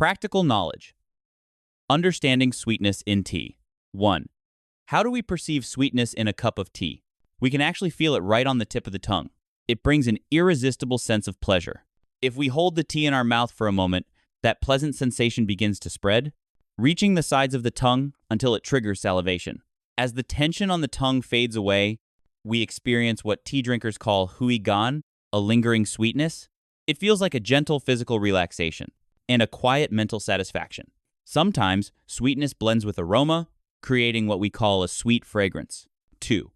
Practical knowledge. Understanding sweetness in tea. 1. How do we perceive sweetness in a cup of tea? We can actually feel it right on the tip of the tongue. It brings an irresistible sense of pleasure. If we hold the tea in our mouth for a moment, that pleasant sensation begins to spread, reaching the sides of the tongue until it triggers salivation. As the tension on the tongue fades away, we experience what tea drinkers call hui gan, a lingering sweetness. It feels like a gentle physical relaxation and a quiet mental satisfaction. Sometimes, sweetness blends with aroma, creating what we call a sweet fragrance. 2.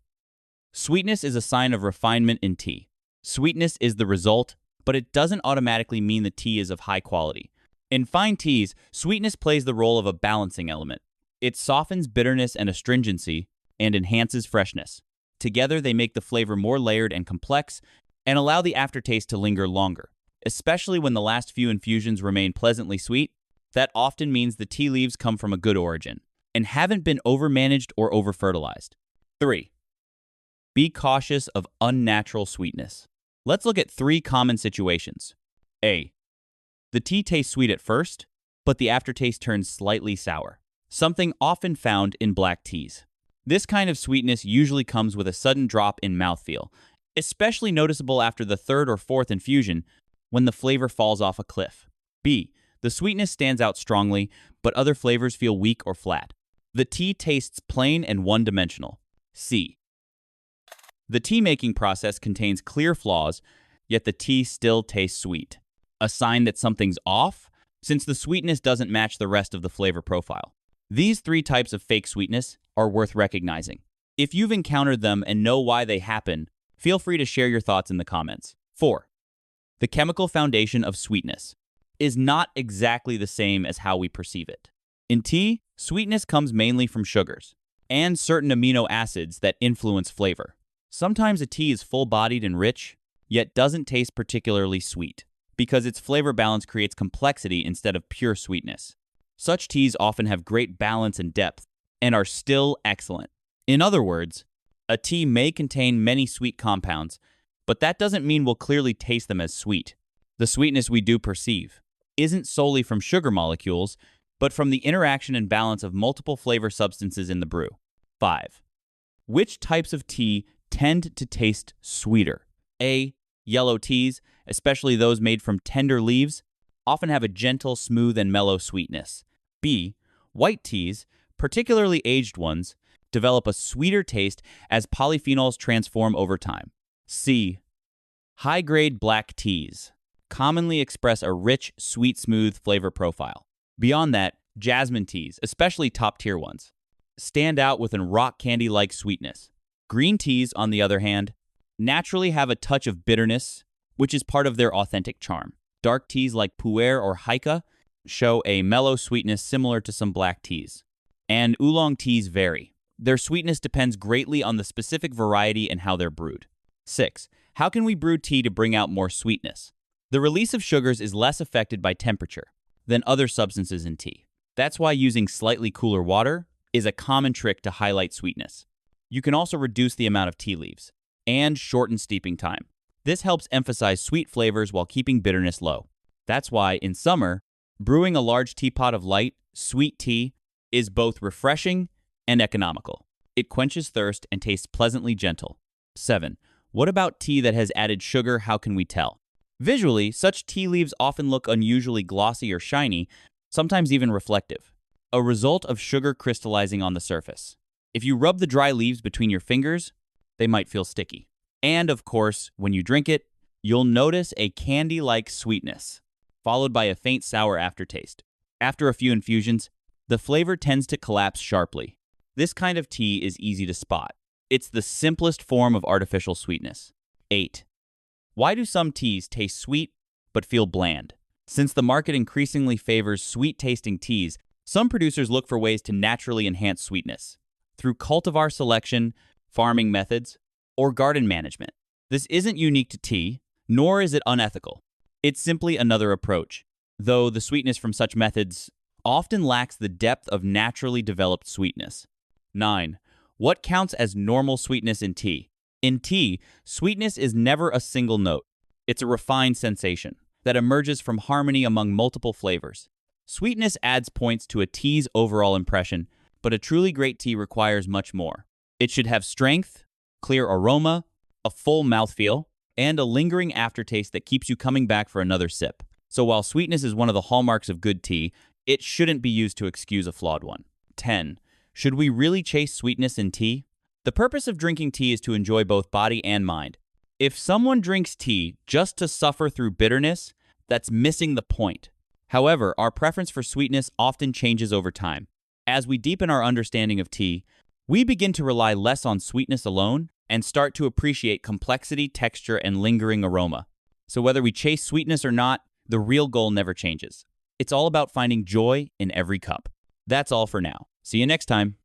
Sweetness is a sign of refinement in tea. Sweetness is the result, but it doesn't automatically mean the tea is of high quality. In fine teas, sweetness plays the role of a balancing element. It softens bitterness and astringency and enhances freshness. Together, they make the flavor more layered and complex and allow the aftertaste to linger longer. Especially when the last few infusions remain pleasantly sweet, that often means the tea leaves come from a good origin and haven't been overmanaged or over-fertilized. 3. Be cautious of unnatural sweetness. Let's look at 3 common situations. A. The tea tastes sweet at first, but the aftertaste turns slightly sour. Something often found in black teas. This kind of sweetness usually comes with a sudden drop in mouthfeel, especially noticeable after the 3rd or 4th infusion when the flavor falls off a cliff. B. The sweetness stands out strongly, but other flavors feel weak or flat. The tea tastes plain and one-dimensional. C. The tea-making process contains clear flaws, yet the tea still tastes sweet. A sign that something's off, since the sweetness doesn't match the rest of the flavor profile. These 3 types of fake sweetness are worth recognizing. If you've encountered them and know why they happen, feel free to share your thoughts in the comments. 4. The chemical foundation of sweetness is not exactly the same as how we perceive it. In tea, sweetness comes mainly from sugars and certain amino acids that influence flavor. Sometimes a tea is full-bodied and rich, yet doesn't taste particularly sweet, because its flavor balance creates complexity instead of pure sweetness. Such teas often have great balance and depth, and are still excellent. In other words, a tea may contain many sweet compounds, but that doesn't mean we'll clearly taste them as sweet. The sweetness we do perceive isn't solely from sugar molecules, but from the interaction and balance of multiple flavor substances in the brew. 5. Which types of tea tend to taste sweeter? A. Yellow teas, especially those made from tender leaves, often have a gentle, smooth, and mellow sweetness. B. White teas, particularly aged ones, develop a sweeter taste as polyphenols transform over time. C. High-grade black teas commonly express a rich, sweet, smooth flavor profile. Beyond that, jasmine teas, especially top-tier ones, stand out with a rock candy-like sweetness. Green teas, on the other hand, naturally have a touch of bitterness, which is part of their authentic charm. Dark teas like pu'er or haika show a mellow sweetness similar to some black teas. And oolong teas vary. Their sweetness depends greatly on the specific variety and how they're brewed. 6. How can we brew tea to bring out more sweetness? The release of sugars is less affected by temperature than other substances in tea. That's why using slightly cooler water is a common trick to highlight sweetness. You can also reduce the amount of tea leaves and shorten steeping time. This helps emphasize sweet flavors while keeping bitterness low. That's why, in summer, brewing a large teapot of light, sweet tea is both refreshing and economical. It quenches thirst and tastes pleasantly gentle. 7. What about tea that has added sugar? How can we tell? Visually, such tea leaves often look unusually glossy or shiny, sometimes even reflective, a result of sugar crystallizing on the surface. If you rub the dry leaves between your fingers, they might feel sticky. And of course, when you drink it, you'll notice a candy-like sweetness, followed by a faint sour aftertaste. After a few infusions, the flavor tends to collapse sharply. This kind of tea is easy to spot. It's the simplest form of artificial sweetness. 8. Why do some teas taste sweet but feel bland? Since the market increasingly favors sweet-tasting teas, some producers look for ways to naturally enhance sweetness through cultivar selection, farming methods, or garden management. This isn't unique to tea, nor is it unethical. It's simply another approach, though the sweetness from such methods often lacks the depth of naturally developed sweetness. 9. What counts as normal sweetness in tea? In tea, sweetness is never a single note. It's a refined sensation that emerges from harmony among multiple flavors. Sweetness adds points to a tea's overall impression, but a truly great tea requires much more. It should have strength, clear aroma, a full mouthfeel, and a lingering aftertaste that keeps you coming back for another sip. So while sweetness is one of the hallmarks of good tea, it shouldn't be used to excuse a flawed one. 10. Should we really chase sweetness in tea? The purpose of drinking tea is to enjoy both body and mind. If someone drinks tea just to suffer through bitterness, that's missing the point. However, our preference for sweetness often changes over time. As we deepen our understanding of tea, we begin to rely less on sweetness alone and start to appreciate complexity, texture, and lingering aroma. So whether we chase sweetness or not, the real goal never changes. It's all about finding joy in every cup. That's all for now. See you next time.